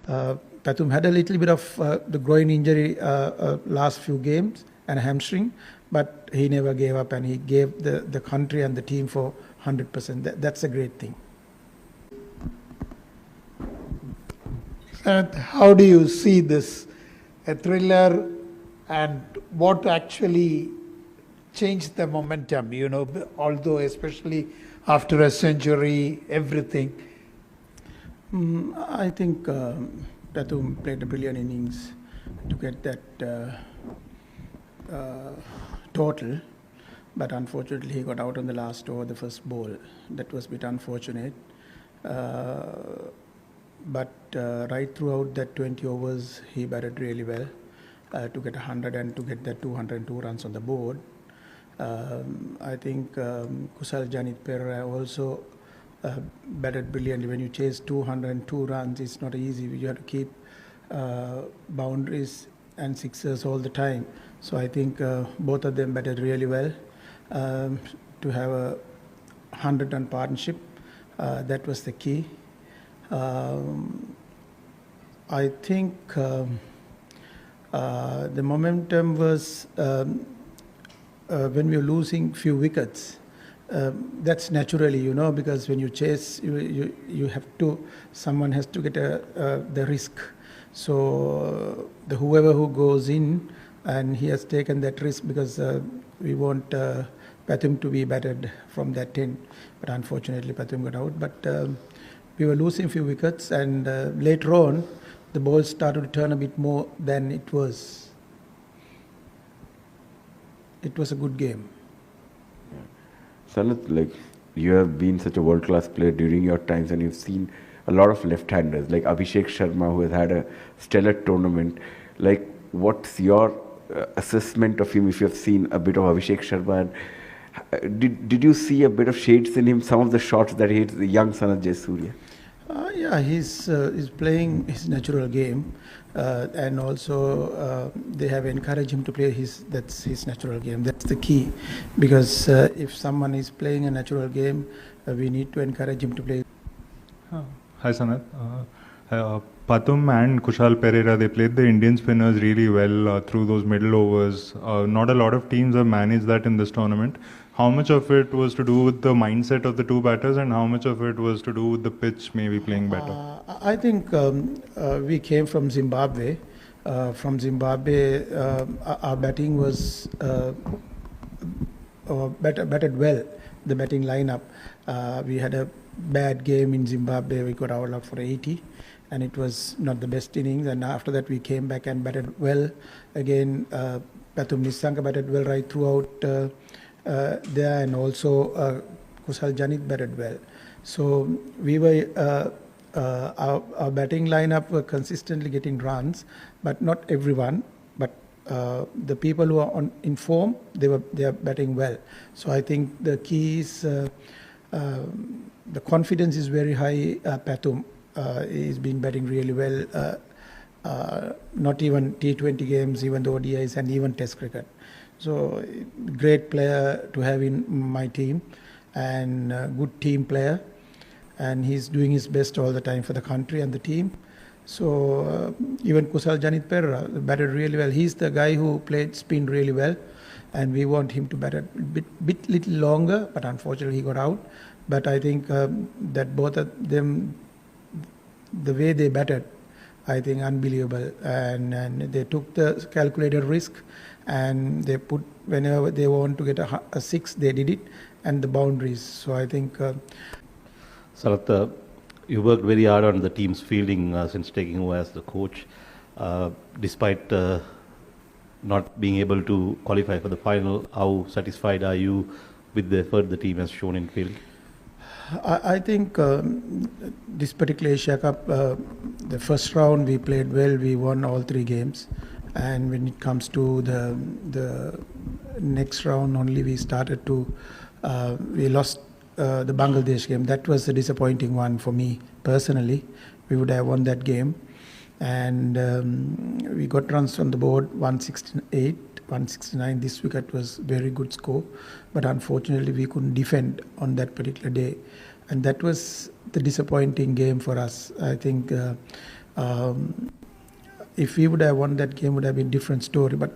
Pathum had a little bit of the groin injury last few games and a hamstring, but he never gave up and he gave the country and the team for 100%. That's a great thing. How do you see this? A thriller, and what actually changed the momentum, although especially after a century, everything? I think Pathum played a brilliant innings to get that total, but unfortunately he got out on the last over, the first ball. That was a bit unfortunate. But right throughout that 20 overs, he batted really well to get 100 and to get that 202 runs on the board. I think Kusal Janit Pereira also batted brilliantly. When you chase 202 runs, it's not easy. You have to keep boundaries and sixers all the time. So I think both of them batted really well to have a 100-run partnership. That was the key. I think the momentum was when we were losing few wickets. That's naturally, because when you chase, you have to, someone has to get the risk. So whoever who goes in, and he has taken that risk because we want Pathum to be batted from that 10. But unfortunately, Pathum got out. But we were losing a few wickets, and later on, the ball started to turn a bit more than it was. It was a good game. Sanat, you have been such a world-class player during your times, and you've seen a lot of left-handers like Abhishek Sharma, who has had a stellar tournament. What's your assessment of him if you have seen a bit of Abhishek Sharma? And did you see a bit of shades in him, some of the shots that he hit, the young Sanat Jayasuriya? Yeah, he's playing his natural game, and also they have encouraged him to play that's his natural game. That's the key, because if someone is playing a natural game, we need to encourage him to play. Hi Sanat. Pathum and Kushal Pereira, they played the Indian spinners really well through those middle overs. Not a lot of teams have managed that in this tournament. How much of it was to do with the mindset of the two batters, and how much of it was to do with the pitch maybe playing better? I think we came from Zimbabwe. Our batting was batted well, the batting lineup. We had a bad game in Zimbabwe. We got out for 80. And it was not the best innings. And after that, we came back and batted well. Again, Pathum Nissanka batted well right throughout there, and also Kusal Janit batted well. So we were our batting lineup were consistently getting runs, but not everyone. But the people who are in form, they are batting well. So I think the key is the confidence is very high. Pathum. He's been batting really well, not even T20 games, even the ODIs and even Test cricket. So great player to have in my team, and good team player, and he's doing his best all the time for the country and the team. So even Kusal Janit Pereira batted really well. He's the guy who played spin really well, and we want him to bat a bit little longer, but unfortunately he got out. But I think that both of them, the way they batted, I think unbelievable, and they took the calculated risk, and they put, whenever they want to get a six, they did it, and the boundaries. So I think Sarat, you worked very hard on the team's fielding since taking over as the coach. Despite not being able to qualify for the final, how satisfied are you with the effort the team has shown in fielding? I think this particular Asia Cup, the first round we played well. We won all 3 games, and when it comes to the next round, only we started to we lost the Bangladesh game. That was a disappointing one for me personally. We would have won that game, and we got runs on the board 168. 169. This wicket was very good score, but unfortunately we couldn't defend on that particular day, and that was the disappointing game for us. I think If we would have won that game, would have been different story. But